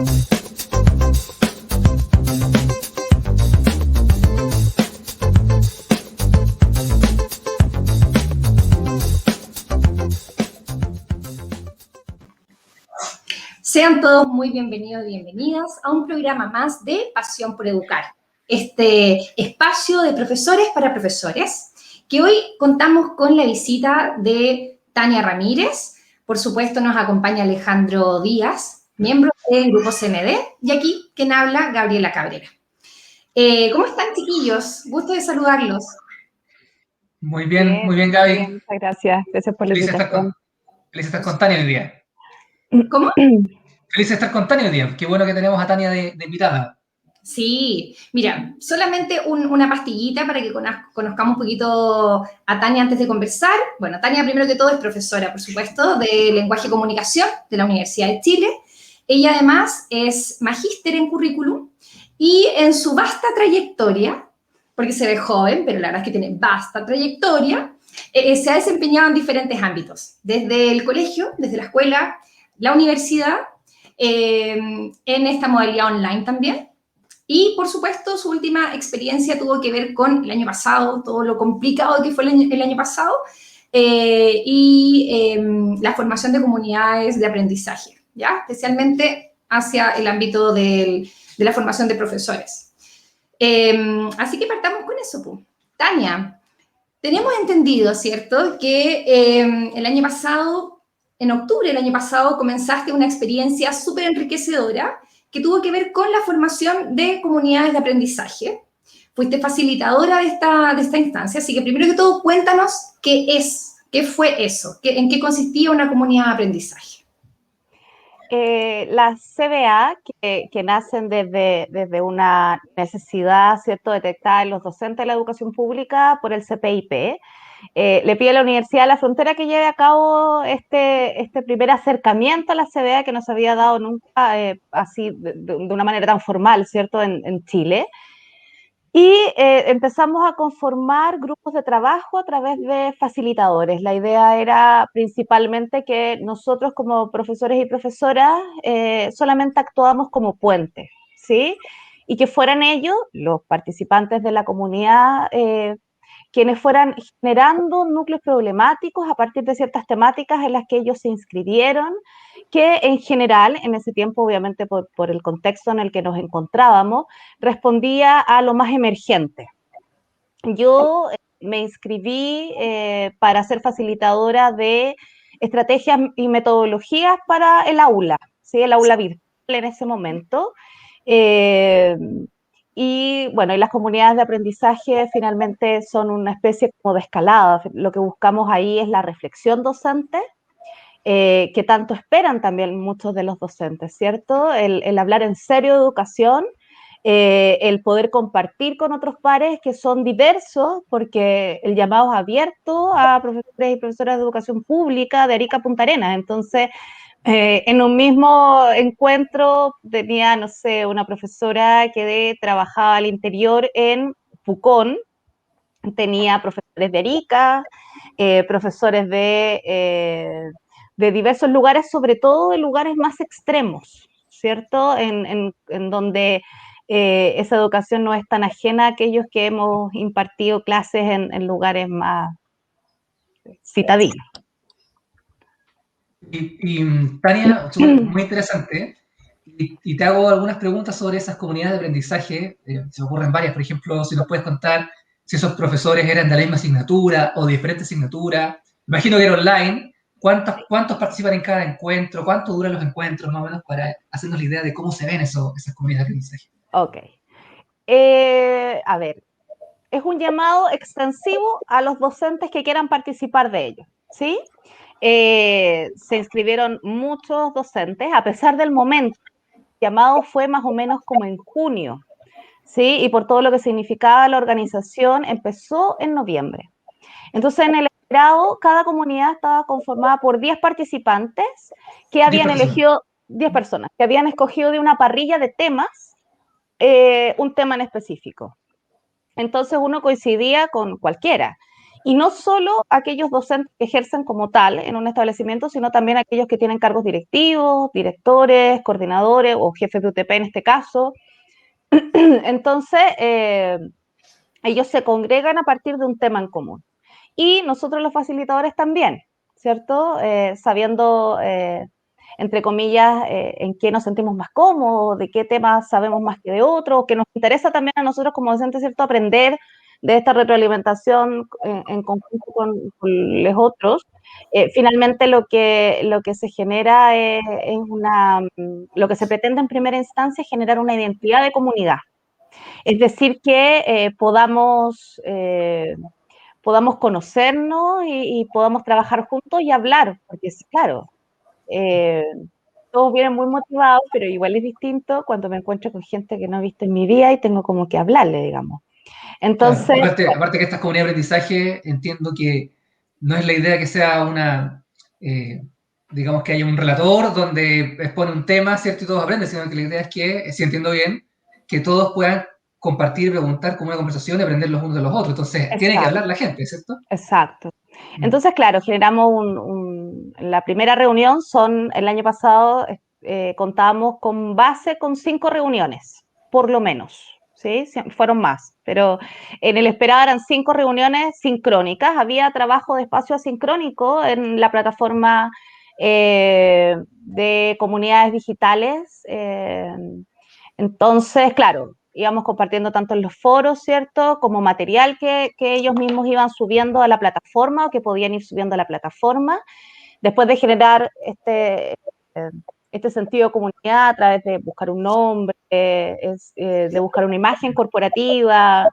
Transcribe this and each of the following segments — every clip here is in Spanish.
Sean todos muy bienvenidos y bienvenidas a un programa más de Pasión por Educar, este espacio de profesores para profesores, que hoy contamos con la visita de Tania Ramírez. Por supuesto nos acompaña Alejandro Díaz, miembro del Grupo CMD, y aquí quien habla, Gabriela Cabrera. ¿Cómo están, chiquillos? Gusto de saludarlos. Muy bien, Gaby. Bien, muchas gracias. Gracias por la invitación. Feliz de estar con Tania hoy día. ¿Cómo? Feliz de estar con Tania hoy día. Qué bueno que tenemos a Tania de invitada. Sí, mira, solamente una pastillita para que conozcamos un poquito a Tania antes de conversar. Bueno, Tania, primero que todo, es profesora, por supuesto, de Lenguaje y Comunicación de la Universidad de Chile. Ella, además, es magíster en currículum y en su vasta trayectoria, porque se ve joven, pero la verdad es que tiene vasta trayectoria, se ha desempeñado en diferentes ámbitos, desde el colegio, desde la escuela, la universidad, en esta modalidad online también. Y, por supuesto, su última experiencia tuvo que ver con el año pasado, todo lo complicado que fue el año pasado, y la formación de comunidades de aprendizaje, ¿ya? Especialmente hacia el ámbito de la formación de profesores. Así que partamos con eso, pues. Tania, tenemos entendido, ¿cierto?, que el año pasado, en octubre del año pasado, comenzaste una experiencia súper enriquecedora que tuvo que ver con la formación de comunidades de aprendizaje. Fuiste facilitadora de esta instancia, así que primero que todo, cuéntanos qué fue eso, en qué consistía una comunidad de aprendizaje. Las CBA, que nacen desde una necesidad, ¿cierto?, detectada en los docentes de la educación pública por el CPIP, le pide a la Universidad de la Frontera que lleve a cabo este primer acercamiento a la CBA que no se había dado nunca así de una manera tan formal, ¿cierto?, en Chile. Y empezamos a conformar grupos de trabajo a través de facilitadores. La idea era principalmente que nosotros como profesores y profesoras solamente actuábamos como puentes, ¿sí? Y que fueran ellos, los participantes de la comunidad, quienes fueran generando núcleos problemáticos a partir de ciertas temáticas en las que ellos se inscribieron, que en general, en ese tiempo, obviamente por el contexto en el que nos encontrábamos, respondía a lo más emergente. Yo me inscribí para ser facilitadora de estrategias y metodologías para el aula, ¿sí? El aula virtual en ese momento. Y bueno, y las comunidades de aprendizaje finalmente son una especie como de escalada. Lo que buscamos ahí es la reflexión docente, que tanto esperan también muchos de los docentes, ¿cierto? El hablar en serio de educación, el poder compartir con otros pares que son diversos, porque el llamado es abierto a profesores y profesoras de educación pública de Arica a Punta Arenas. Entonces, en un mismo encuentro tenía, no sé, una profesora que trabajaba al interior en Pucón, tenía profesores de Arica, profesores de diversos lugares, sobre todo de lugares más extremos, ¿cierto? En donde esa educación no es tan ajena a aquellos que hemos impartido clases en lugares más citadinos. Tania, muy interesante. Y te hago algunas preguntas sobre esas comunidades de aprendizaje. Se me ocurren varias, por ejemplo, si nos puedes contar si esos profesores eran de la misma asignatura o de diferente asignatura. Imagino que era online. ¿Cuántos participan en cada encuentro? ¿Cuánto duran los encuentros, más o menos, para hacernos la idea de cómo se ven esas comunidades de aprendizaje? Ok. A ver, es un llamado extensivo a los docentes que quieran participar de ello, ¿sí? Se inscribieron muchos docentes, a pesar del momento. El llamado fue más o menos como en junio, ¿sí? Y por todo lo que significaba la organización, empezó en noviembre. Entonces, en el grado, cada comunidad estaba conformada por 10 participantes que habían elegido, 10 personas, que habían escogido de una parrilla de temas, un tema en específico. Entonces uno coincidía con cualquiera. Y no solo aquellos docentes que ejercen como tal en un establecimiento, sino también aquellos que tienen cargos directivos, directores, coordinadores o jefes de UTP en este caso. Entonces, ellos se congregan a partir de un tema en común. Y nosotros los facilitadores también, ¿cierto? Sabiendo, entre comillas, en qué nos sentimos más cómodos, de qué temas sabemos más que de otros, que nos interesa también a nosotros como docentes, ¿cierto? Aprender de esta retroalimentación en conjunto con los otros. Finalmente lo que se genera es lo que se pretende en primera instancia es generar una identidad de comunidad. Es decir, que podamos conocernos y podamos trabajar juntos y hablar, porque claro, eh, todos vienen muy motivados, pero igual es distinto cuando me encuentro con gente que no he visto en mi vida y tengo como que hablarle, digamos. Claro, Entonces, aparte que estas comunidades de aprendizaje, entiendo que no es la idea que sea digamos que haya un relator donde expone un tema, ¿cierto? Y todos aprenden, sino que la idea es que, si entiendo bien, que todos puedan compartir y preguntar como una conversación y aprender los unos de los otros. Entonces, tiene que exacto, hablar la gente, ¿cierto? exacto. Mm. Entonces, claro, generamos la primera reunión el año pasado contábamos con base con 5 reuniones, por lo menos, ¿sí? Fueron más, pero en el esperado eran 5 reuniones sincrónicas, había trabajo de espacio asincrónico en la plataforma de comunidades digitales, entonces, claro, íbamos compartiendo tanto en los foros, ¿cierto? Como material que ellos mismos iban subiendo a la plataforma o que podían ir subiendo a la plataforma. Después de generar este sentido de comunidad a través de buscar un nombre, de buscar una imagen corporativa,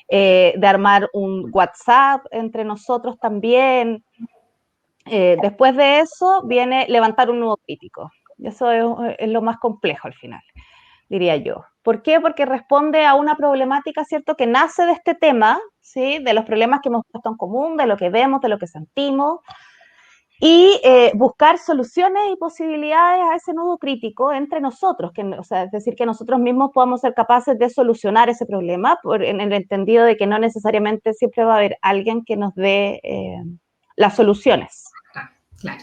de armar un WhatsApp entre nosotros también. Después de eso viene levantar un nuevo crítico. Eso es lo más complejo al final, diría yo. ¿Por qué? Porque responde a una problemática, ¿cierto?, que nace de este tema, ¿sí?, de los problemas que hemos puesto en común, de lo que vemos, de lo que sentimos, y buscar soluciones y posibilidades a ese nudo crítico entre nosotros, o sea, es decir, que nosotros mismos podamos ser capaces de solucionar ese problema, en el entendido de que no necesariamente siempre va a haber alguien que nos dé las soluciones. Claro.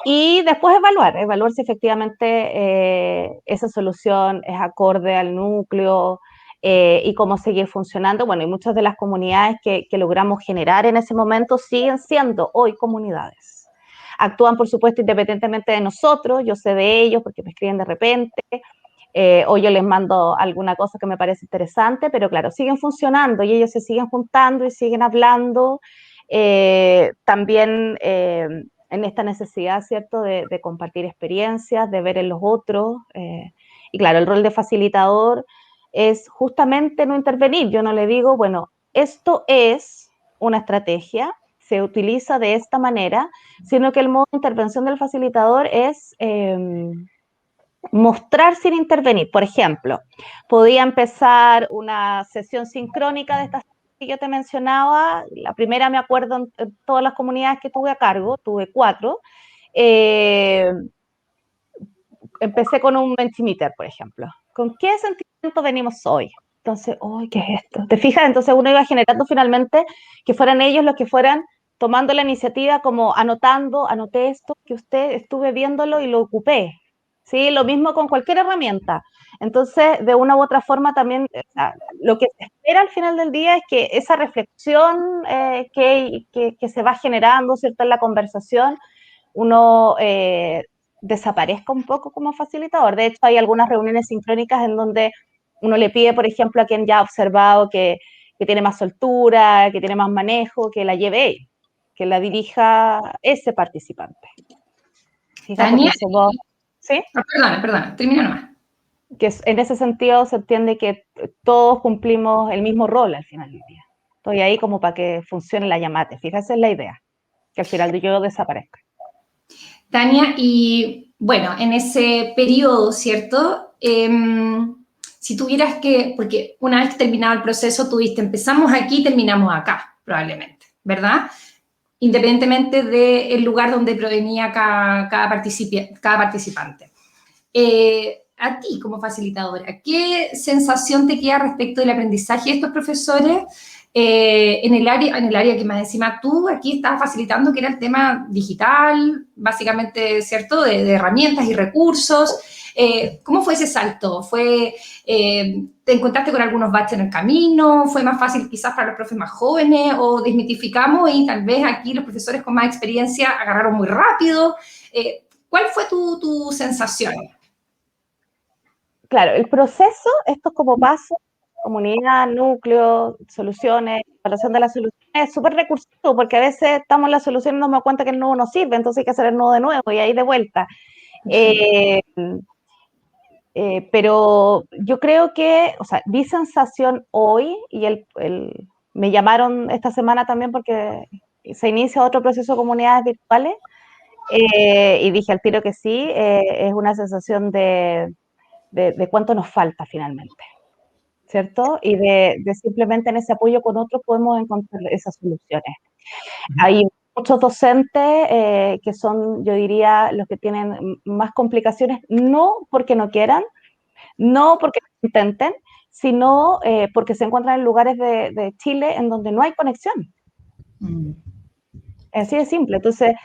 Y después evaluar si efectivamente esa solución es acorde al núcleo y cómo seguir funcionando. Bueno, y muchas de las comunidades que logramos generar en ese momento siguen siendo hoy comunidades. Actúan, por supuesto, independientemente de nosotros, yo sé de ellos porque me escriben de repente, o yo les mando alguna cosa que me parece interesante, pero claro, siguen funcionando y ellos se siguen juntando y siguen hablando. También en esta necesidad, ¿cierto?, de compartir experiencias, de ver en los otros. Y claro, el rol de facilitador es justamente no intervenir. Yo no le digo, bueno, esto es una estrategia, se utiliza de esta manera, sino que el modo de intervención del facilitador es mostrar sin intervenir. Por ejemplo, podía empezar una sesión sincrónica de estas que yo te mencionaba. La primera me acuerdo en todas las comunidades que tuve a cargo, tuve 4. Empecé con un Mentimeter, por ejemplo. ¿Con qué sentimiento venimos hoy? Entonces, ¡ay, qué es esto! ¿Te fijas? Entonces uno iba generando finalmente que fueran ellos los que fueran tomando la iniciativa, como anoté esto, que usted estuve viéndolo y lo ocupé. ¿Sí? Lo mismo con cualquier herramienta. Entonces, de una u otra forma también, lo que se espera al final del día es que esa reflexión que se va generando, ¿cierto?, en la conversación, uno desaparezca un poco como facilitador. De hecho, hay algunas reuniones sincrónicas en donde uno le pide, por ejemplo, a quien ya ha observado que tiene más soltura, que tiene más manejo, que la lleve él, que la dirija ese participante. Fija, porque Tania, somos, ¿sí? perdona, termina nomás. Que en ese sentido se entiende que todos cumplimos el mismo rol al final del día. Estoy ahí como para que funcione la llamada. Fíjate, esa es la idea, que al final de yo desaparezca. Tania, y bueno, en ese periodo, ¿cierto? Si tuvieras que, porque una vez que terminaba el proceso, tuviste, empezamos aquí, terminamos acá, probablemente, ¿verdad? Independientemente del lugar donde provenía cada participante. a ti como facilitadora, ¿qué sensación te queda respecto del aprendizaje de estos profesores en el área que más encima tú aquí estabas facilitando, que era el tema digital, básicamente, ¿cierto?, de herramientas y recursos? ¿Cómo fue ese salto? ¿Te encontraste con algunos baches en el camino? ¿Fue más fácil quizás para los profes más jóvenes? ¿O desmitificamos y tal vez aquí los profesores con más experiencia agarraron muy rápido? ¿Cuál fue tu sensación? Claro, el proceso, esto es como paso, comunidad, núcleo, soluciones, evaluación de las soluciones, es súper recursivo porque a veces estamos en la solución y nos damos cuenta que el nudo no sirve, entonces hay que hacer el nudo de nuevo y ahí de vuelta. Pero yo creo que, o sea, mi sensación hoy, y me llamaron esta semana también porque se inicia otro proceso de comunidades virtuales, y dije al tiro que sí, es una sensación de cuánto nos falta finalmente, ¿cierto? Y de simplemente en ese apoyo con otros podemos encontrar esas soluciones. Hay muchos docentes que son, yo diría, los que tienen más complicaciones, no porque no quieran, no porque no intenten, sino porque se encuentran en lugares de Chile en donde no hay conexión. Así de simple. Entonces,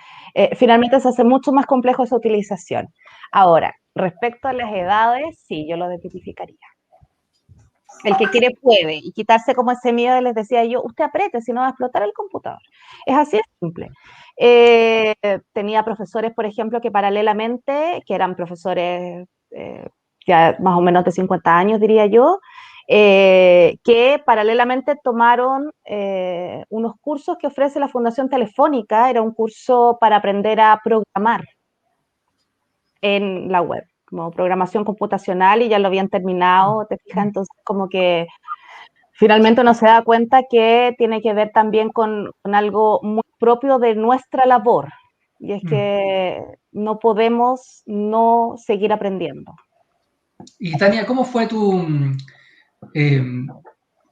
finalmente se hace mucho más complejo esa utilización. Ahora, respecto a las edades, sí, yo lo desmitificaría. El que quiere puede, y quitarse como ese miedo, les decía yo, usted apriete, si no va a explotar el computador. Es así de simple. Tenía profesores, por ejemplo, que paralelamente, que eran profesores ya más o menos de 50 años, diría yo, que paralelamente tomaron unos cursos que ofrece la Fundación Telefónica, era un curso para aprender a programar en la web, como programación computacional, y ya lo habían terminado, ¿te fijas? Entonces, como que finalmente uno se da cuenta que tiene que ver también con algo muy propio de nuestra labor, y es que no podemos no seguir aprendiendo. Y Tania, ¿cómo fue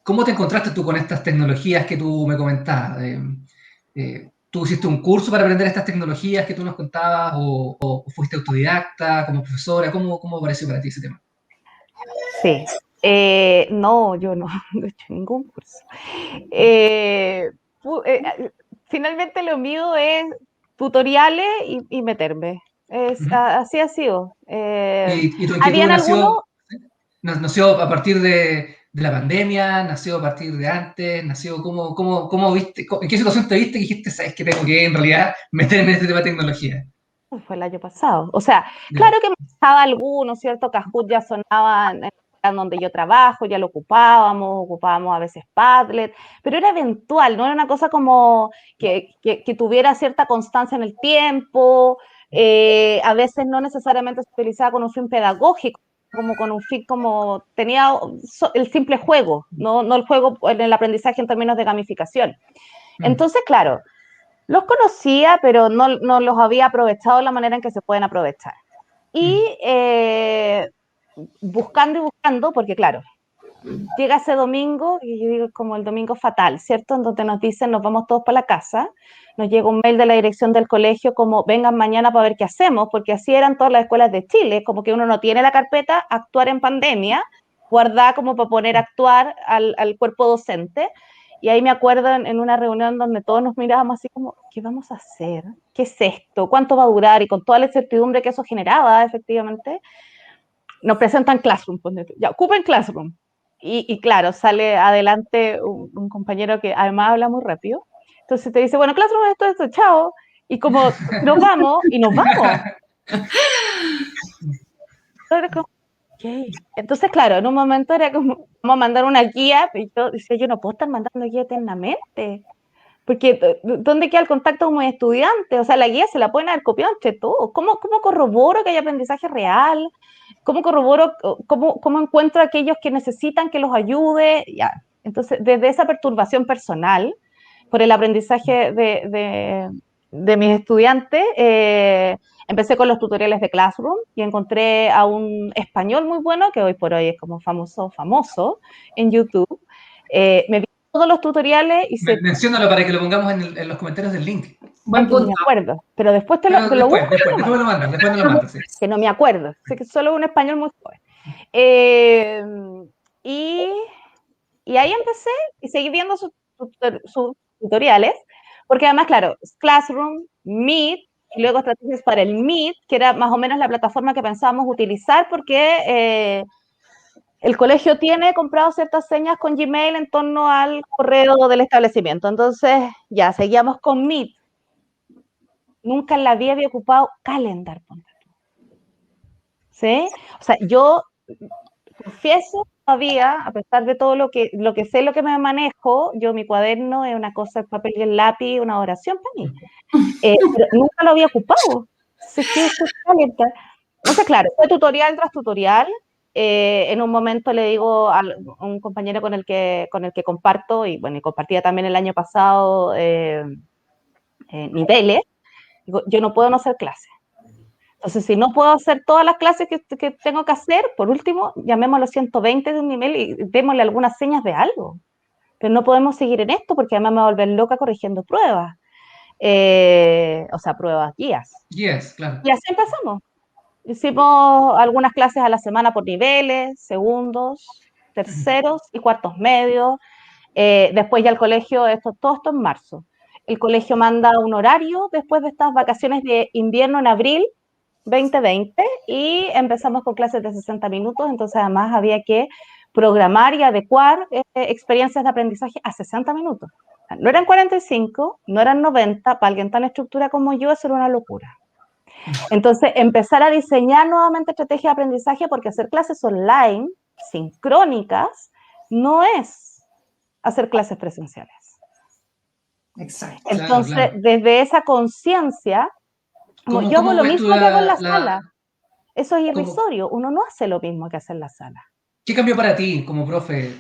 cómo te encontraste tú con estas tecnologías que tú me comentabas? ¿Tú hiciste un curso para aprender estas tecnologías que tú nos contabas o fuiste autodidacta como profesora? ¿Cómo apareció para ti ese tema? Sí. No, yo no he hecho ningún curso. Finalmente lo mío es tutoriales y meterme. Así ha sido. ¿Y tu inquietud Habían algunos, nació a partir de la pandemia? ¿Nació a partir de antes? ¿Nació cómo viste? ¿En qué situación te viste que dijiste, sabes que tengo que en realidad meterme en este tema de tecnología? fue el año pasado. O sea, Ya. claro que me pasaba alguno, ¿cierto? Kahoot ya sonaba en donde yo trabajo, ya lo ocupábamos a veces Padlet, pero era eventual, no era una cosa como que tuviera cierta constancia en el tiempo, a veces no necesariamente se utilizaba con un fin pedagógico, como con un fin como tenía el simple juego, no el juego en el aprendizaje en términos de gamificación. Entonces, claro, los conocía, pero no los había aprovechado de la manera en que se pueden aprovechar. Y buscando y buscando, porque claro, llega ese domingo, y yo digo como el domingo fatal, ¿cierto? En donde nos dicen, nos vamos todos para la casa, nos llega un mail de la dirección del colegio como, vengan mañana para ver qué hacemos, porque así eran todas las escuelas de Chile, como que uno no tiene la carpeta actuar en pandemia, guardada como para poner a actuar al cuerpo docente. Y ahí me acuerdo en una reunión donde todos nos mirábamos así como, ¿qué vamos a hacer? ¿Qué es esto? ¿Cuánto va a durar? Y con toda la incertidumbre que eso generaba, efectivamente, nos presentan Classroom, ya, ocupen Classroom. Y claro, sale adelante un compañero que además habla muy rápido. Entonces te dice, bueno, Classroom, esto, chao. Y como nos vamos, y nos vamos. Okay. Entonces, claro, en un momento era como, vamos a mandar una guía, y yo decía, yo no puedo estar mandando guía eternamente, porque ¿dónde queda el contacto como estudiante? O sea, la guía se la pueden haber copiado entre todos. ¿Cómo corroboro que hay aprendizaje real? ¿Cómo corroboro, cómo encuentro a aquellos que necesitan que los ayude? Ya. Entonces, desde esa perturbación personal por el aprendizaje de mis estudiantes, empecé con los tutoriales de Classroom y encontré a un español muy bueno, que hoy por hoy es como famoso en YouTube. Me vi todos los tutoriales y se... Menciónalo para que lo pongamos en los comentarios del link. Buen No me punto. acuerdo, pero después te Pero lo busco. después me lo mandas, después me lo mandas, sí. Que no me acuerdo, sé que es solo un español muy joven. Y ahí empecé y seguí viendo sus tutoriales, porque además, claro, Classroom, Meet, y luego estrategias para el Meet, que era más o menos la plataforma que pensábamos utilizar, porque el colegio tiene comprado ciertas señas con Gmail en torno al correo del establecimiento. Entonces, ya, seguíamos con Meet. Nunca en la vida había ocupado Calendar. ¿Sí? O sea, yo confieso todavía, a pesar de todo lo que sé, lo que me manejo, yo mi cuaderno es una cosa, el papel y el lápiz, una oración para mí. Pero nunca lo había ocupado. Entonces, ¿qué es Calendar? Entonces, claro, fue tutorial tras tutorial. En un momento le digo a un compañero con el que comparto, y bueno, y compartía también el año pasado niveles, digo, yo no puedo no hacer clases. Entonces, si no puedo hacer todas las clases que tengo que hacer, por último, llamemos a los 120 de un nivel y démosle algunas señas de algo. Pero no podemos seguir en esto porque además me voy a volver loca corrigiendo pruebas. O sea, pruebas, guías. Yes, claro. Y así empezamos. Hicimos algunas clases a la semana por niveles, segundos, terceros y cuartos medios. Después ya el colegio, todo esto en marzo. El colegio manda un horario después de estas vacaciones de invierno en abril 2020 y empezamos con clases de 60 minutos, entonces además había que programar y adecuar experiencias de aprendizaje a 60 minutos. No eran 45, no eran 90, para alguien tan estructurado como yo eso era una locura. Entonces, empezar a diseñar nuevamente estrategias de aprendizaje, porque hacer clases online, sincrónicas, no es hacer clases presenciales. Exacto. Entonces, Claro. Desde esa conciencia, yo hago lo mismo que hago en la sala. Eso es irrisorio, uno no hace lo mismo que hace en la sala. ¿Qué cambió para ti como profe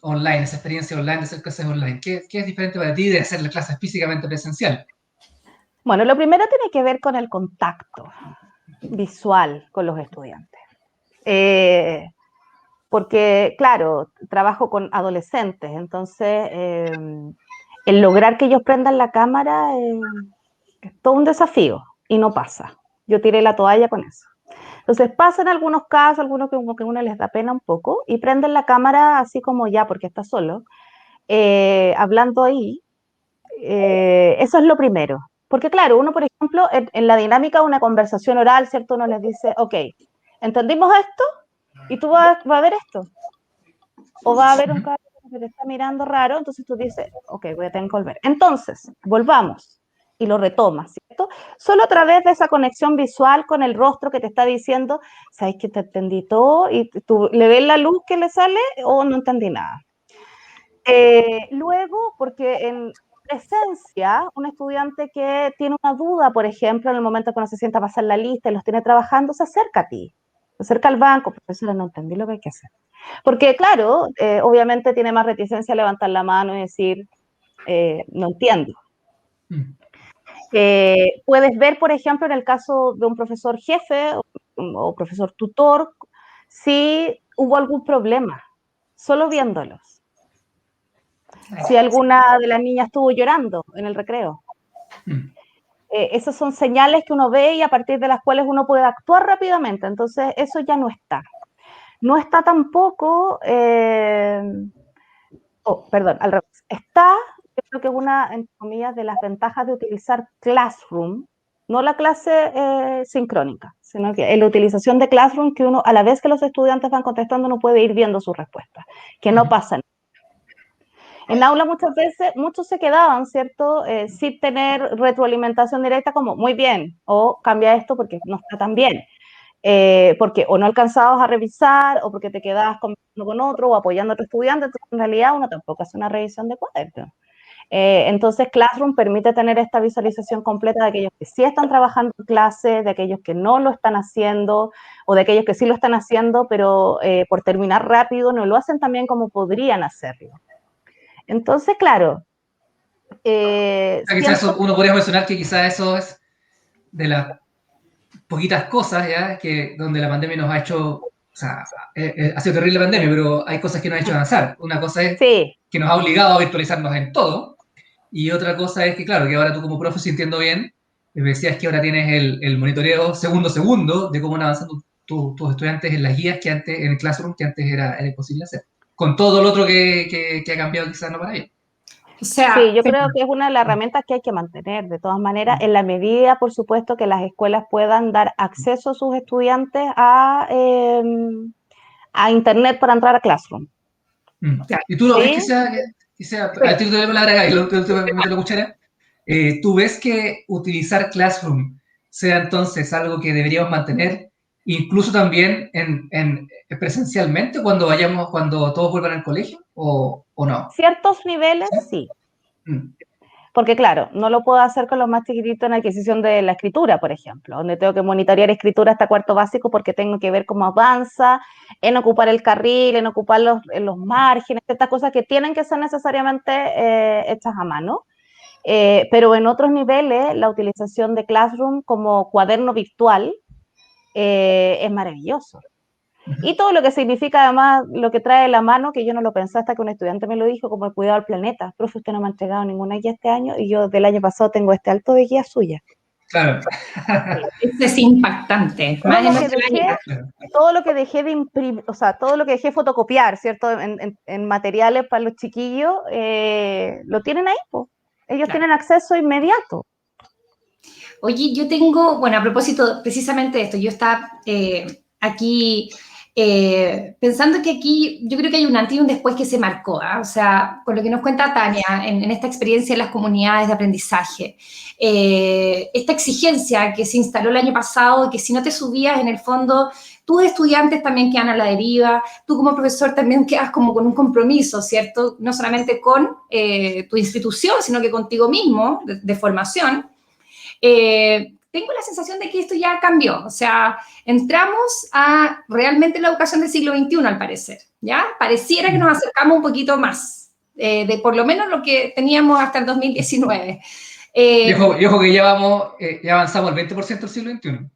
online, esa experiencia online de hacer clases online? ¿Qué es diferente para ti de hacer las clases físicamente presencial? Bueno, lo primero tiene que ver con el contacto visual con los estudiantes. Porque, claro, trabajo con adolescentes, entonces el lograr que ellos prendan la cámara es todo un desafío y no pasa. Yo tiré la toalla con eso. Entonces pasan algunos casos, algunos que como que a uno les da pena un poco y prenden la cámara así como ya, porque está solo, hablando ahí. Eso es lo primero. Porque claro, uno, por ejemplo, en la dinámica de una conversación oral, ¿cierto? Uno les dice, ok, ¿entendimos esto? Y tú vas a ver esto. O va a haber un cabrón que te está mirando raro, entonces tú dices, ok, voy a tener que volver. Entonces, volvamos. Y lo retomas, ¿cierto? Solo a través de esa conexión visual con el rostro que te está diciendo, ¿sabes que te entendí todo? Y tú le ves la luz que le sale o no entendí nada. Luego, porque en presencia, un estudiante que tiene una duda, por ejemplo, en el momento que no se sienta a pasar la lista y los tiene trabajando, se acerca a ti, se acerca al banco, profesora, no entendí lo que hay que hacer. Porque, claro, obviamente tiene más reticencia a levantar la mano y decir, no entiendo. Puedes ver, por ejemplo, en el caso de un profesor jefe o profesor tutor, si hubo algún problema, solo viéndolos. Si alguna de las niñas estuvo llorando en el recreo. Esas son señales que uno ve y a partir de las cuales uno puede actuar rápidamente. Entonces, eso ya no está. No está tampoco, perdón, al revés. Está, yo creo que es una, entre comillas, de las ventajas de utilizar Classroom, no la clase sincrónica, sino que en la utilización de Classroom, que uno, a la vez que los estudiantes van contestando, no puede ir viendo sus respuestas, que no pasa nada. En aula muchas veces, muchos se quedaban, ¿cierto? Sin tener retroalimentación directa como, muy bien, o cambia esto porque no está tan bien. Porque o no alcanzabas a revisar, o porque te quedabas conversando con otro, o apoyando a tu estudiante, entonces en realidad uno tampoco hace una revisión de cuaderno. Entonces Classroom permite tener esta visualización completa de aquellos que sí están trabajando en clase, de aquellos que no lo están haciendo, o de aquellos que sí lo están haciendo, pero por terminar rápido no lo hacen también como podrían hacerlo. Entonces, claro. Quizás uno podría mencionar que quizás eso es de las poquitas cosas ya que donde la pandemia nos ha hecho sea, ha sido terrible la pandemia, pero hay cosas que nos ha hecho avanzar. Una cosa es Sí, que nos ha obligado a virtualizarnos en todo, y otra cosa es que, claro, que ahora tú como profe, si entiendo bien, me decías que ahora tienes el monitoreo segundo a segundo de cómo van avanzando tus estudiantes en las guías que antes, en el Classroom, que antes era imposible hacer. Con todo lo otro que ha cambiado quizás no para ello. O sea, sí, yo creo que es una de las herramientas que hay que mantener, de todas maneras, en la medida, por supuesto, que las escuelas puedan dar acceso a sus estudiantes a Internet para entrar a Classroom. claro, Y tú lo ves ¿Sí? que sea pero al tiro de la palabra, Gaby, te meto la cuchara. ¿Tú ves que utilizar Classroom sea entonces algo que deberíamos mantener, incluso también presencialmente cuando todos vuelvan al colegio, o no? Ciertos niveles, ¿Sí? sí. Mm, Porque claro, no lo puedo hacer con los más chiquititos en adquisición de la escritura, por ejemplo, donde tengo que monitorear escritura hasta cuarto básico porque tengo que ver cómo avanza, en ocupar el carril, en ocupar los márgenes, estas cosas que tienen que ser necesariamente hechas a mano. Pero en otros niveles, la utilización de Classroom como cuaderno virtual es maravilloso. Y todo lo que significa además lo que trae la mano, que yo no lo pensé hasta que un estudiante me lo dijo, como el cuidado del planeta. Profe, usted no me ha entregado ninguna guía este año y yo del año pasado tengo este alto de guía suya. claro. eso es impactante, Todo más en lo que nuestra dejé, área. Claro. todo lo que dejé de imprimir, o sea, todo lo que dejé fotocopiar, ¿cierto? En materiales para los chiquillos, lo tienen ahí, pues. Ellos Claro. tienen acceso inmediato. Oye, yo tengo, bueno, a propósito precisamente de esto, yo estaba aquí pensando que aquí yo creo que hay un antes y un después que se marcó, ¿ah? O sea, con lo que nos cuenta Tania en esta experiencia en las comunidades de aprendizaje, esta exigencia que se instaló el año pasado, que si no te subías en el fondo, tus estudiantes también quedan a la deriva, tú como profesor también quedas como con un compromiso, ¿cierto? No solamente con tu institución, sino que contigo mismo de formación. Tengo la sensación de que esto ya cambió, o sea, entramos a realmente la educación del siglo XXI, al parecer, ¿ya? Pareciera que nos acercamos un poquito más, de por lo menos lo que teníamos hasta el 2019. Y ojo que ya avanzamos el 20% del siglo XXI.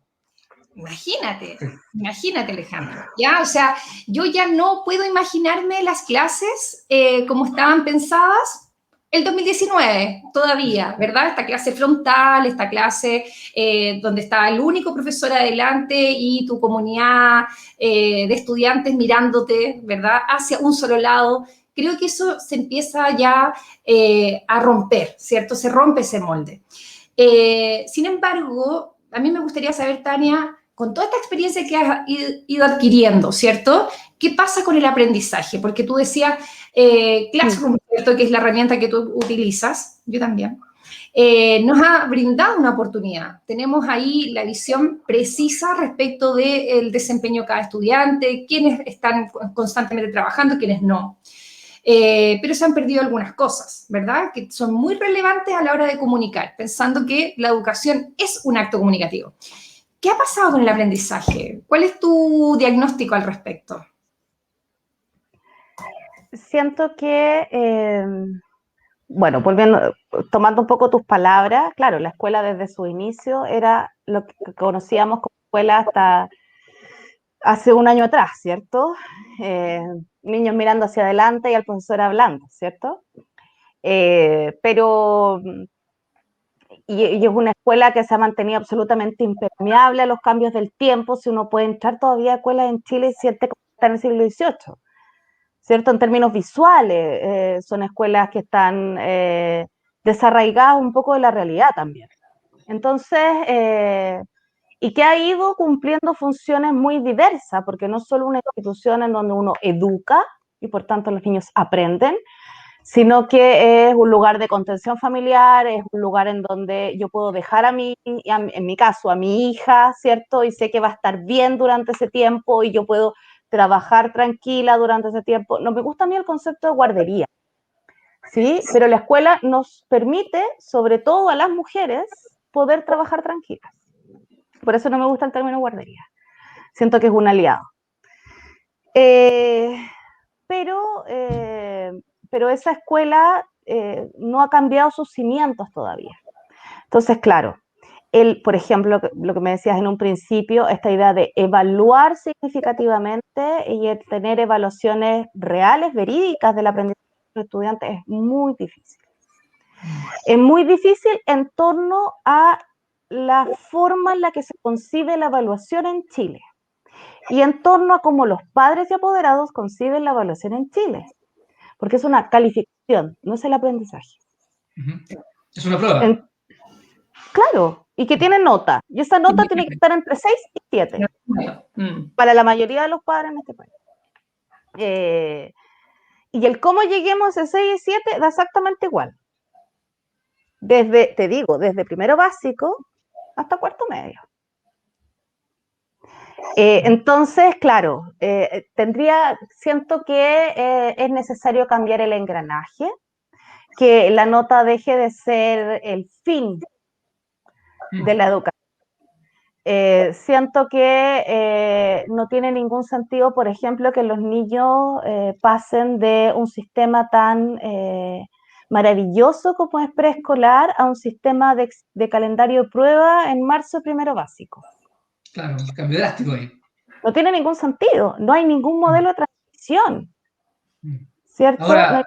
Imagínate, Sí. imagínate, Alejandro, ¿ya? O sea, yo ya no puedo imaginarme las clases como estaban pensadas el 2019 todavía, ¿verdad? Esta clase frontal, esta clase donde estaba el único profesor adelante y tu comunidad de estudiantes mirándote, ¿verdad? Hacia un solo lado. Creo que eso se empieza ya a romper, ¿cierto? Se rompe ese molde. Sin embargo, a mí me gustaría saber, Tania, con toda esta experiencia que has ido adquiriendo, ¿cierto? ¿Qué pasa con el aprendizaje? Porque tú decías Classroom, ¿cierto? Que es la herramienta que tú utilizas, yo también. Nos ha brindado una oportunidad. Tenemos ahí la visión precisa respecto del desempeño de cada estudiante, quiénes están constantemente trabajando, quiénes no. Pero se han perdido algunas cosas, ¿verdad? Que son muy relevantes a la hora de comunicar, pensando que la educación es un acto comunicativo. ¿Qué ha pasado con el aprendizaje? ¿Cuál es tu diagnóstico al respecto? Siento que, bueno, volviendo, tomando un poco tus palabras, claro, la escuela desde su inicio era lo que conocíamos como escuela hasta hace un año atrás, ¿cierto? Eh, Niños mirando hacia adelante y al profesor hablando, ¿cierto? Pero, y es una escuela que se ha mantenido absolutamente impermeable a los cambios del tiempo, si uno puede entrar todavía a escuelas en Chile y siente como está en el siglo XVIII. ¿Cierto? En términos visuales, son escuelas que están desarraigadas un poco de la realidad también. Entonces, y que ha ido cumpliendo funciones muy diversas, porque no es solo una institución en donde uno educa y por tanto los niños aprenden, sino que es un lugar de contención familiar, es un lugar en donde yo puedo dejar en mi caso, a mi hija, ¿cierto? Y sé que va a estar bien durante ese tiempo y yo puedo trabajar tranquila durante ese tiempo. No me gusta a mí el concepto de guardería, ¿sí? Pero la escuela nos permite, sobre todo a las mujeres, poder trabajar tranquilas. Por eso no me gusta el término guardería. Siento que es un aliado. Eh, pero, eh, pero esa escuela no ha cambiado sus cimientos todavía. Entonces, claro, por ejemplo, lo que me decías en un principio, esta idea de evaluar significativamente y el tener evaluaciones reales, verídicas del aprendizaje de los estudiantes es muy difícil. Es muy difícil en torno a la forma en la que se concibe la evaluación en Chile y en torno a cómo los padres y apoderados conciben la evaluación en Chile, porque es una calificación, no es el aprendizaje. Es una prueba. Claro, y que tiene nota, y esa nota tiene que estar entre 6 y 7, para la mayoría de los padres en este país. Y el cómo lleguemos a 6 y 7 da exactamente igual. Te digo, desde primero básico hasta cuarto medio. Entonces, claro, siento que es necesario cambiar el engranaje, que la nota deje de ser el fin de la educación. Siento que no tiene ningún sentido, por ejemplo, que los niños pasen de un sistema tan maravilloso como es preescolar a un sistema de calendario de prueba en marzo primero básico. Claro, un cambio drástico ahí. No tiene ningún sentido, no hay ningún modelo de transición, ¿cierto? Ahora,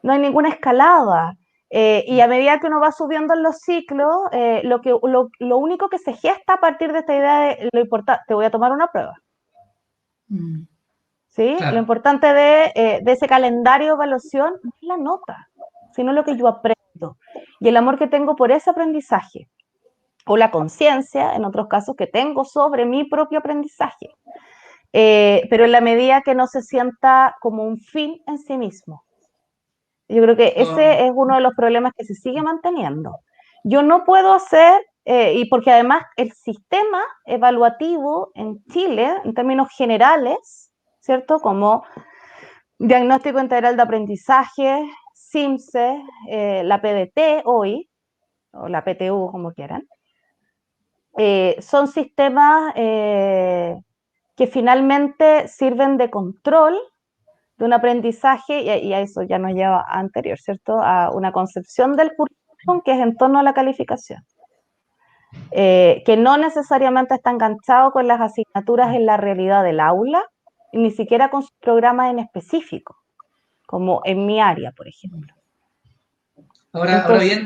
no hay ninguna escalada. Y a medida que uno va subiendo en los ciclos, lo único que se gesta a partir de esta idea de lo importante, te voy a tomar una prueba. ¿Sí? claro. Lo importante de ese calendario de evaluación no es la nota, sino lo que yo aprendo y el amor que tengo por ese aprendizaje, o la conciencia, en otros casos, que tengo sobre mi propio aprendizaje. Pero en la medida que no se sienta como un fin en sí mismo. Yo creo que ese es uno de los problemas que se sigue manteniendo. Yo no puedo hacer, y porque además el sistema evaluativo en Chile, en términos generales, ¿cierto? Como diagnóstico integral de aprendizaje, CIMSE, la PDT hoy, o la PTU, como quieran, son sistemas que finalmente sirven de control de un aprendizaje, y a eso ya nos lleva a anterior, ¿cierto? A una concepción del currículum que es en torno a la calificación, que no necesariamente está enganchado con las asignaturas en la realidad del aula, ni siquiera con sus programas en específico, como en mi área, por ejemplo. Ahora bien,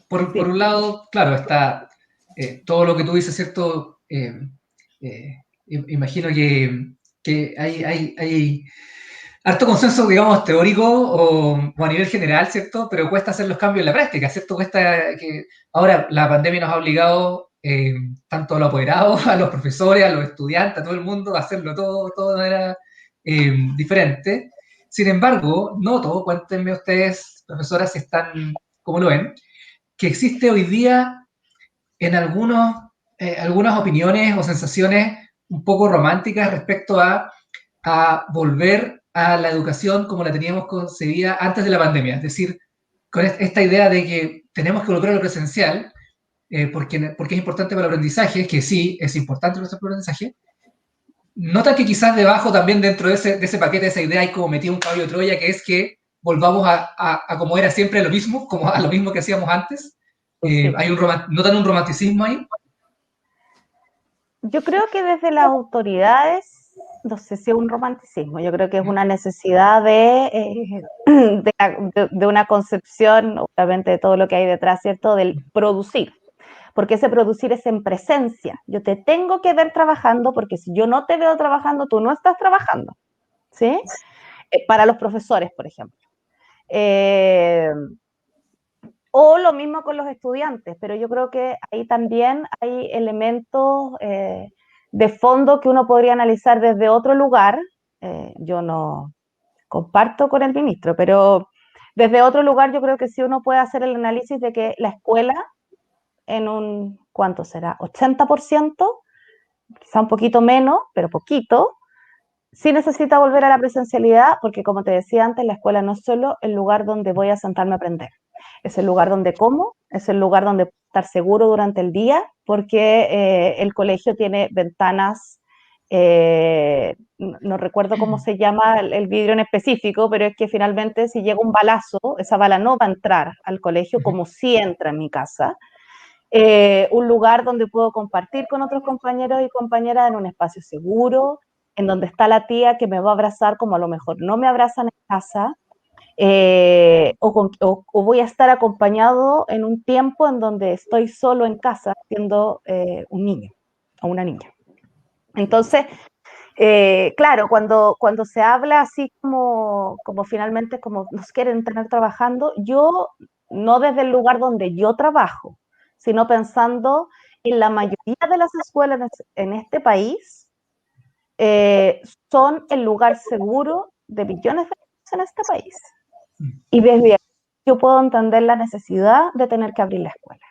por un lado, claro, está todo lo que tú dices, ¿cierto? Imagino que hay harto consenso, digamos, teórico o a nivel general, ¿cierto? Pero cuesta hacer los cambios en la práctica, ¿cierto? Cuesta que ahora la pandemia nos ha obligado tanto a los apoderados, a los profesores, a los estudiantes, a todo el mundo a hacerlo todo de manera diferente. Sin embargo, noto, cuéntenme ustedes, profesoras, si están, cómo lo ven, que existe hoy día en algunas opiniones o sensaciones un poco románticas respecto a volver a la educación como la teníamos concebida antes de la pandemia. Es decir, con esta idea de que tenemos que volver a lo presencial, porque es importante para el aprendizaje, que sí, es importante para el aprendizaje. Nota que quizás debajo también dentro de ese paquete, de esa idea, hay como metido un caballo de Troya, que es que volvamos a como era siempre lo mismo, como a lo mismo que hacíamos antes. ¿Notan un romanticismo ahí? Yo creo que desde las autoridades, no sé si es un romanticismo, yo creo que es una necesidad de una concepción, obviamente, de todo lo que hay detrás, ¿cierto?, del producir, porque ese producir es en presencia. Yo te tengo que ver trabajando, porque si yo no te veo trabajando, tú no estás trabajando, ¿sí? Para los profesores, por ejemplo. O lo mismo con los estudiantes, pero yo creo que ahí también hay elementos de fondo que uno podría analizar desde otro lugar. Yo no comparto con el ministro, pero desde otro lugar yo creo que sí uno puede hacer el análisis de que la escuela en un, ¿cuánto será? 80%, quizá un poquito menos, pero poquito, sí necesita volver a la presencialidad, porque como te decía antes, la escuela no es solo el lugar donde voy a sentarme a aprender, es el lugar donde como, es el lugar donde estar seguro durante el día, porque el colegio tiene ventanas, no recuerdo cómo se llama el vidrio en específico, pero es que finalmente si llega un balazo, esa bala no va a entrar al colegio como si entra en mi casa. un lugar donde puedo compartir con otros compañeros y compañeras en un espacio seguro, en donde está la tía que me va a abrazar como a lo mejor no me abrazan en casa, o voy a estar acompañado en un tiempo en donde estoy solo en casa siendo un niño o una niña. Entonces, claro, cuando se habla así como finalmente como nos quieren tener trabajando, yo no desde el lugar donde yo trabajo, sino pensando en la mayoría de las escuelas en este país, son el lugar seguro de millones de niños en este país. Y desde ahí yo puedo entender la necesidad de tener que abrir la escuela.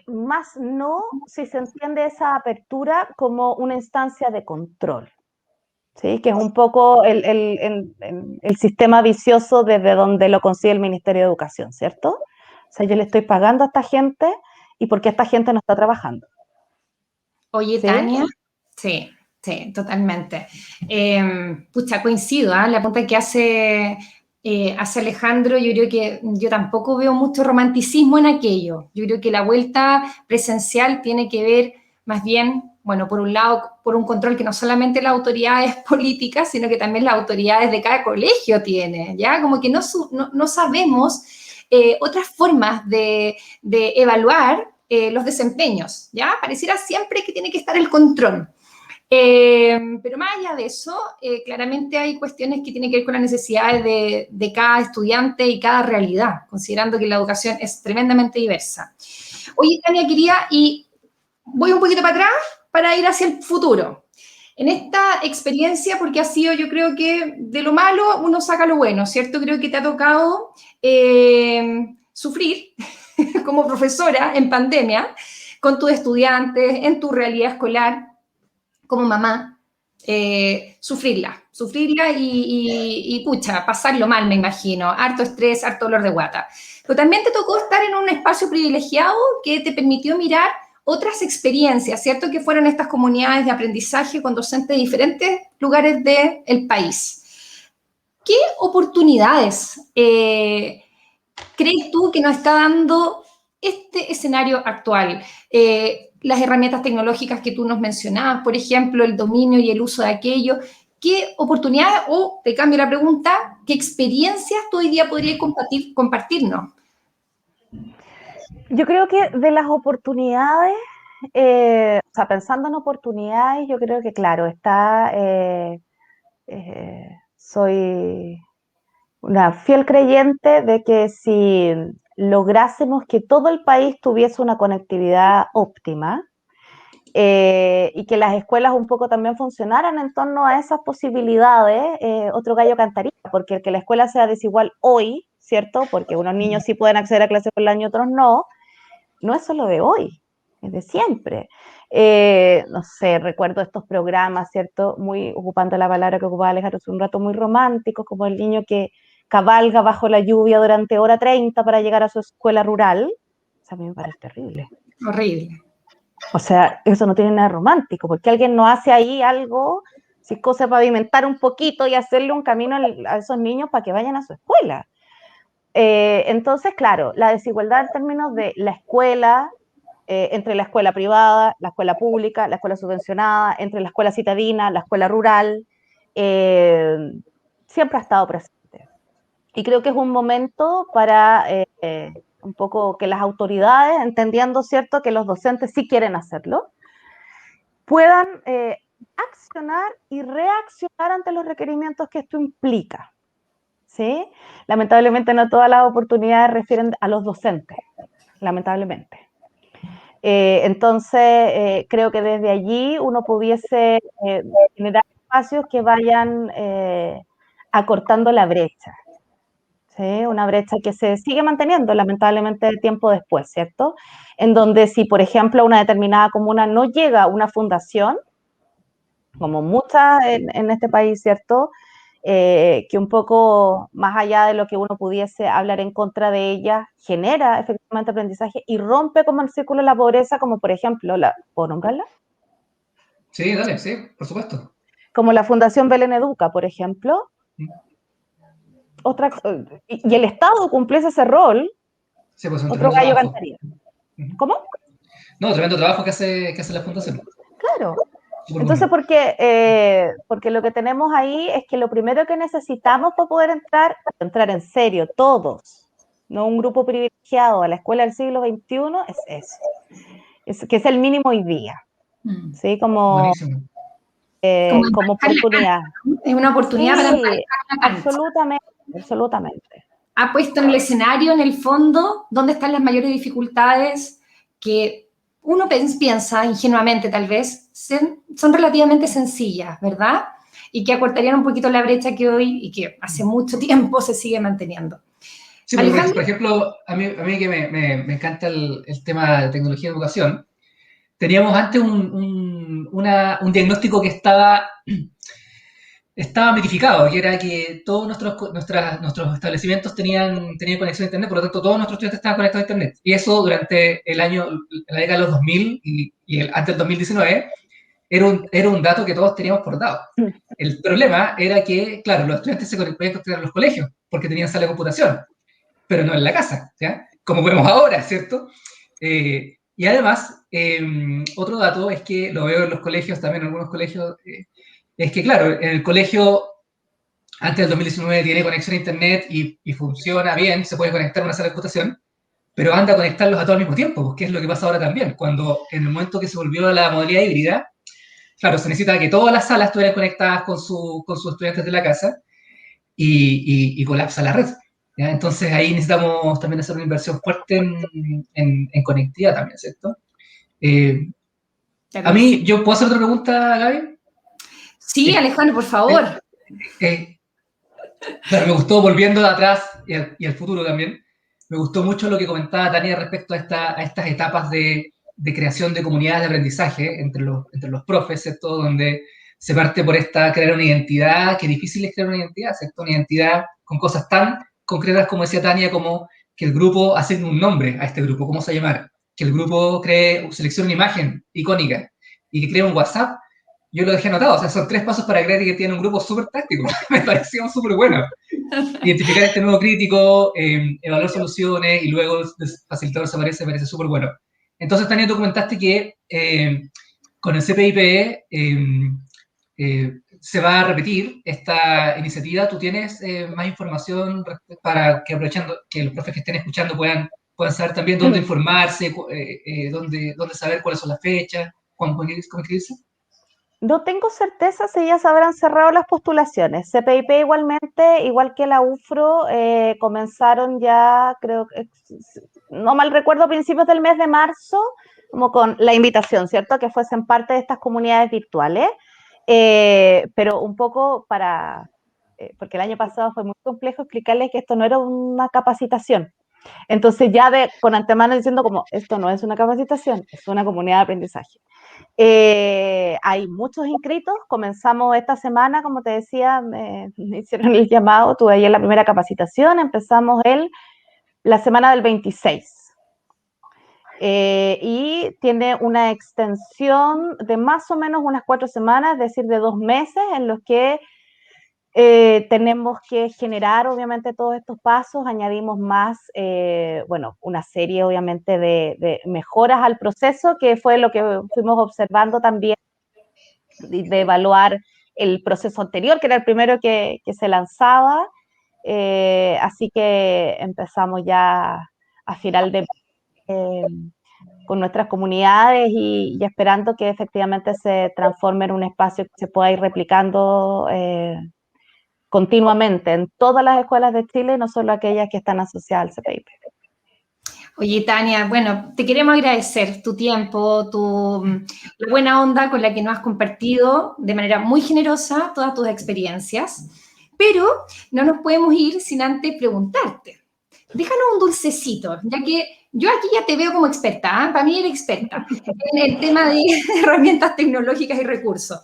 Más no si se entiende esa apertura como una instancia de control, ¿sí? Que es un poco el sistema vicioso desde donde lo consigue el Ministerio de Educación, ¿cierto? O sea, yo le estoy pagando a esta gente y porque esta gente no está trabajando. Oye, ¿Sí? Tania, sí, sí, totalmente. Pucha, coincido, ¿ah? La punta que hace Alejandro, yo creo que yo tampoco veo mucho romanticismo en aquello. Yo creo que la vuelta presencial tiene que ver más bien, bueno, por un lado, por un control que no solamente las autoridades políticas, sino que también las autoridades de cada colegio tienen, ¿ya? Como que no sabemos otras formas de evaluar los desempeños, ¿ya? Pareciera siempre que tiene que estar el control. Pero más allá de eso, claramente hay cuestiones que tienen que ver con las necesidades de cada estudiante y cada realidad, considerando que la educación es tremendamente diversa. Oye, Tania, y voy un poquito para atrás para ir hacia el futuro. En esta experiencia, porque ha sido, yo creo que de lo malo uno saca lo bueno, ¿cierto? Creo que te ha tocado sufrir como profesora en pandemia, con tus estudiantes, en tu realidad escolar, como mamá, sufrirla y pucha, pasarlo mal, me imagino, harto estrés, harto dolor de guata. Pero también te tocó estar en un espacio privilegiado que te permitió mirar otras experiencias, ¿cierto? Que fueron estas comunidades de aprendizaje con docentes de diferentes lugares del país. ¿Qué oportunidades crees tú que nos está dando este escenario actual? Las herramientas tecnológicas que tú nos mencionabas, por ejemplo, el dominio y el uso de aquello. ¿Qué oportunidades, o te cambio la pregunta, qué experiencias tú hoy día podrías compartirnos? Yo creo que de las oportunidades, o sea, pensando en oportunidades, yo creo que, claro, soy una fiel creyente de que si lográsemos que todo el país tuviese una conectividad óptima, y que las escuelas un poco también funcionaran en torno a esas posibilidades, otro gallo cantaría, porque el que la escuela sea desigual hoy, ¿cierto? Porque unos niños sí pueden acceder a clases por el año, otros no es solo de hoy, es de siempre. No sé, recuerdo estos programas, ¿cierto? Muy ocupando la palabra que ocupaba Alejandro hace un rato, muy románticos, como el niño que cabalga bajo la lluvia durante hora 30 para llegar a su escuela rural. O sea, a mí me parece terrible. Horrible. O sea, eso no tiene nada romántico, porque alguien no hace ahí algo, si es cosa para pavimentar un poquito y hacerle un camino a esos niños para que vayan a su escuela. Entonces, claro, la desigualdad en términos de la escuela, entre la escuela privada, la escuela pública, la escuela subvencionada, entre la escuela citadina, la escuela rural, siempre ha estado presente. Y creo que es un momento para un poco que las autoridades, entendiendo, ¿cierto?, que los docentes sí quieren hacerlo, puedan accionar y reaccionar ante los requerimientos que esto implica. ¿Sí? Lamentablemente no todas las oportunidades refieren a los docentes, lamentablemente. Entonces, creo que desde allí uno pudiese generar espacios que vayan acortando la brecha. ¿Sí? Una brecha que se sigue manteniendo, lamentablemente, tiempo después, ¿cierto? En donde si, por ejemplo, a una determinada comuna no llega una fundación, como muchas en este país, ¿cierto? Que un poco más allá de lo que uno pudiese hablar en contra de ella, genera efectivamente aprendizaje y rompe como el círculo de la pobreza, como por ejemplo, ¿puedo nombrarla? Sí, dale, sí, por supuesto. Como la Fundación Belén Educa, por ejemplo. Y el Estado cumpliese ese rol Sí, pues es un Otro tremendo gallo trabajo. cantaría. Ujú. ¿Cómo? No, tremendo trabajo que hace la fundación. Claro. Súper Entonces, bueno. porque lo que tenemos ahí es que lo primero que necesitamos para poder entrar en serio, todos, no un grupo privilegiado a la escuela del siglo XXI, es eso, que es el mínimo hoy día, Mm. ¿sí? Como Buenísimo. como emparejar la oportunidad. cancha, ¿no? Es una oportunidad para Sí, emparejar la cancha. absolutamente, absolutamente. Ha puesto en el escenario, en el fondo, dónde están las mayores dificultades que uno piensa ingenuamente tal vez, son relativamente sencillas, ¿verdad? Y que acortarían un poquito la brecha que hoy y que hace mucho tiempo se sigue manteniendo. Sí, porque por Alejandro, ejemplo, a mí que me encanta el tema de tecnología y educación, teníamos antes un diagnóstico que estaba mitificado, que era que todos nuestros establecimientos tenían conexión a Internet, por lo tanto todos nuestros estudiantes estaban conectados a Internet. Y eso durante la década de los 2000 antes del 2019 era un dato que todos teníamos por dado. El problema era que, claro, los estudiantes se podían conectar a los colegios porque tenían sala de computación, pero no en la casa, ¿ya? Como vemos ahora, ¿cierto? Y además, otro dato es que lo veo en los colegios, también en algunos colegios, es que, claro, en el colegio antes del 2019 tiene conexión a internet y funciona bien, se puede conectar a una sala de computación, pero anda a conectarlos a todos al mismo tiempo, que es lo que pasa ahora también. Cuando en el momento que se volvió a la modalidad híbrida, claro, se necesita que todas las salas estuvieran conectadas con sus estudiantes de la casa y colapsa la red. ¿Ya? Entonces ahí necesitamos también hacer una inversión fuerte en conectividad también, ¿cierto? A mí, ¿yo puedo hacer otra pregunta, Gaby? sí, Eh, Alejandro, por favor. eh, eh, claro, me gustó, volviendo de atrás y al futuro también, me gustó mucho lo que comentaba Tania respecto a estas etapas de creación de comunidades de aprendizaje entre los profes, ¿cierto? Donde se parte por crear una identidad, que difícil es crear una identidad, ¿cierto? Una identidad con cosas tan concretas como decía Tania, como que el grupo asigne un nombre a este grupo, ¿cómo se va a llamar? Que el grupo seleccione una imagen icónica y que cree un WhatsApp. Yo lo dejé anotado, o sea, son 3 pasos para crear y que tiene un grupo súper táctico. Me pareció súper bueno. Identificar este nuevo crítico, evaluar soluciones y luego el facilitador se me parece súper bueno. Entonces, Tania, tú comentaste que con el CPIPE se va a repetir esta iniciativa. ¿Tú tienes más información para que aprovechando que los profes que estén escuchando puedan saber también dónde informarse, dónde saber cuáles son las fechas, cómo inscribirse? No tengo certeza si ya se habrán cerrado las postulaciones. CPIP igualmente, igual que la UFRO, comenzaron ya, creo que, no mal recuerdo, a principios del mes de marzo, como con la invitación, ¿cierto? Que fuesen parte de estas comunidades virtuales. Pero un poco porque el año pasado fue muy complejo explicarles que esto no era una capacitación. Entonces ya con antemano diciendo como, esto no es una capacitación, es una comunidad de aprendizaje. Hay muchos inscritos, comenzamos esta semana, como te decía, me hicieron el llamado, tuve ayer la primera capacitación, empezamos la semana del 26. Y tiene una extensión de más o menos unas 4 semanas, es decir, de 2 meses, en los que tenemos que generar obviamente todos estos pasos, añadimos más, bueno, una serie obviamente de mejoras al proceso, que fue lo que fuimos observando también, de evaluar el proceso anterior, que era el primero que se lanzaba, así que empezamos ya a final de con nuestras comunidades y esperando que efectivamente se transforme en un espacio que se pueda ir replicando continuamente en todas las escuelas de Chile, no solo aquellas que están asociadas al CPIP. Oye, Tania, bueno, te queremos agradecer tu tiempo, la buena onda con la que nos has compartido de manera muy generosa todas tus experiencias, pero no nos podemos ir sin antes preguntarte. Déjanos un dulcecito, ya que yo aquí ya te veo como experta, ¿eh? Para mí eres experta en el tema de herramientas tecnológicas y recursos.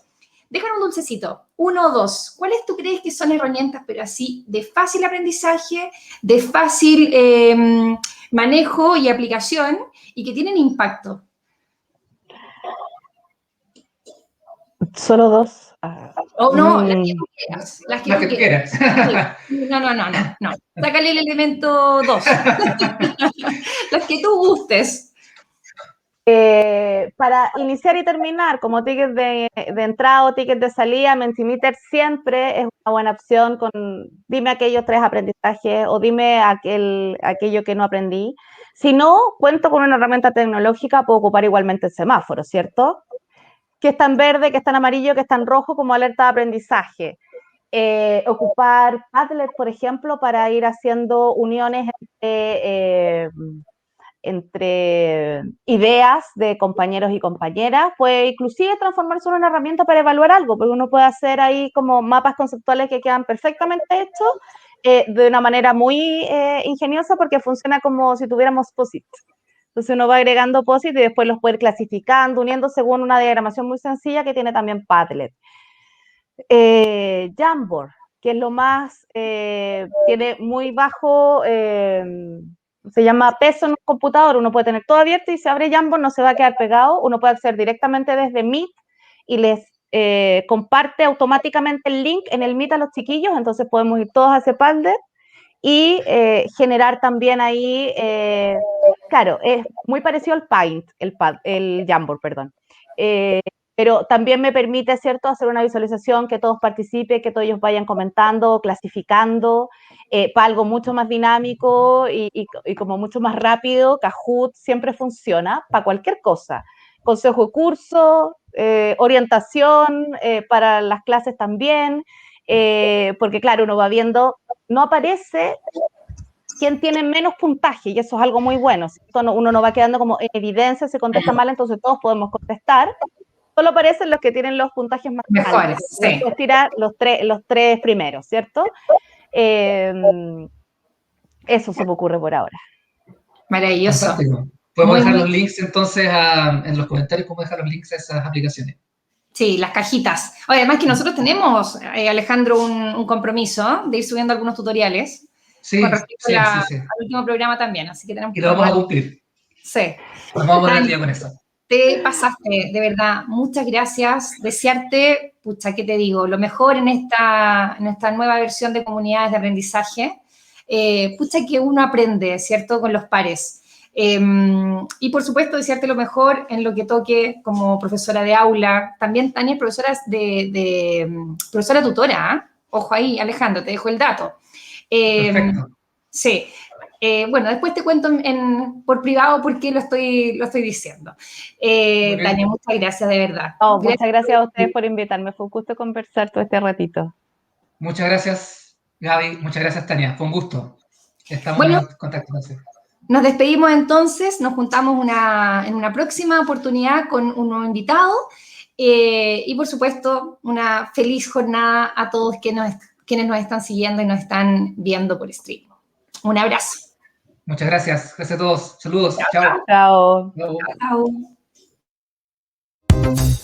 Déjanos un dulcecito, 1 o 2. ¿Cuáles tú crees que son herramientas, pero así, de fácil aprendizaje, de fácil manejo y aplicación y que tienen impacto? Solo 2. O no, las que tú quieras. Las que Las tú que tú quieras. quieras. Sí. No. Sácale el elemento 2. Las que tú gustes. Para iniciar y terminar, como ticket de entrada o ticket de salida, Mentimeter siempre es una buena opción con dime aquellos 3 aprendizajes o dime aquello que no aprendí. Si no, cuento con una herramienta tecnológica, puedo ocupar igualmente el semáforo, ¿cierto? Que está en verde, que está en amarillo, que está en rojo como alerta de aprendizaje. Ocupar Padlet, por ejemplo, para ir haciendo uniones entre ideas de compañeros y compañeras, puede inclusive transformarse en una herramienta para evaluar algo, porque uno puede hacer ahí como mapas conceptuales que quedan perfectamente hechos de una manera muy ingeniosa porque funciona como si tuviéramos POSIT. Entonces uno va agregando POSIT y después los puede ir clasificando, uniendo según una diagramación muy sencilla que tiene también Padlet. Jamboard, que es lo más, tiene muy bajo, se llama peso en un computador, uno puede tener todo abierto y se abre Jamboard, no se va a quedar pegado, uno puede acceder directamente desde Meet y les comparte automáticamente el link en el Meet a los chiquillos, entonces podemos ir todos a ese Padlet y generar también ahí, claro, es muy parecido al Paint, el Jamboard, perdón. Pero también me permite, ¿cierto?, hacer una visualización, que todos participen, que todos ellos vayan comentando, clasificando, para algo mucho más dinámico y como mucho más rápido. Kahoot siempre funciona para cualquier cosa. Consejo de curso, orientación para las clases también, porque claro, uno va viendo, no aparece quién tiene menos puntaje y eso es algo muy bueno, ¿cierto? Uno no va quedando como en evidencia, se contesta mal, entonces todos podemos contestar. Solo aparecen los que tienen los puntajes más Mejores, altos. sí. Después tirar los tres primeros, ¿cierto? Eso se me ocurre por ahora. Maravilloso. Fantástico. Podemos dejar los links entonces en los comentarios, podemos dejar los links a esas aplicaciones. Sí, las cajitas. Además que nosotros tenemos, Alejandro, un compromiso de ir subiendo algunos tutoriales con respecto sí. al último programa también, así que tenemos Y que lo vamos a cumplir. Sí. Nos vamos a poner al día con eso. Te pasaste, de verdad. Muchas gracias. Desearte, pucha, ¿qué te digo? Lo mejor en esta nueva versión de comunidades de aprendizaje. Pucha, que uno aprende, ¿cierto? Con los pares. Y por supuesto, desearte lo mejor en lo que toque como profesora de aula. También Tania es profesora tutora, ¿eh? Ojo ahí, Alejandro, te dejo el dato. Perfecto. Sí. Bueno, después te cuento por privado por qué lo estoy diciendo. Tania, muchas gracias, de verdad. Muchas gracias a ustedes por invitarme. Fue un gusto conversar todo este ratito. Muchas gracias, Gaby. Muchas gracias, Tania. Fue un gusto. Estamos en contacto. Nos despedimos entonces. Nos juntamos en una próxima oportunidad con un nuevo invitado. Y, por supuesto, una feliz jornada a todos quienes nos están siguiendo y nos están viendo por stream. Un abrazo. Muchas gracias. Gracias a todos. Saludos. Chao. Chao.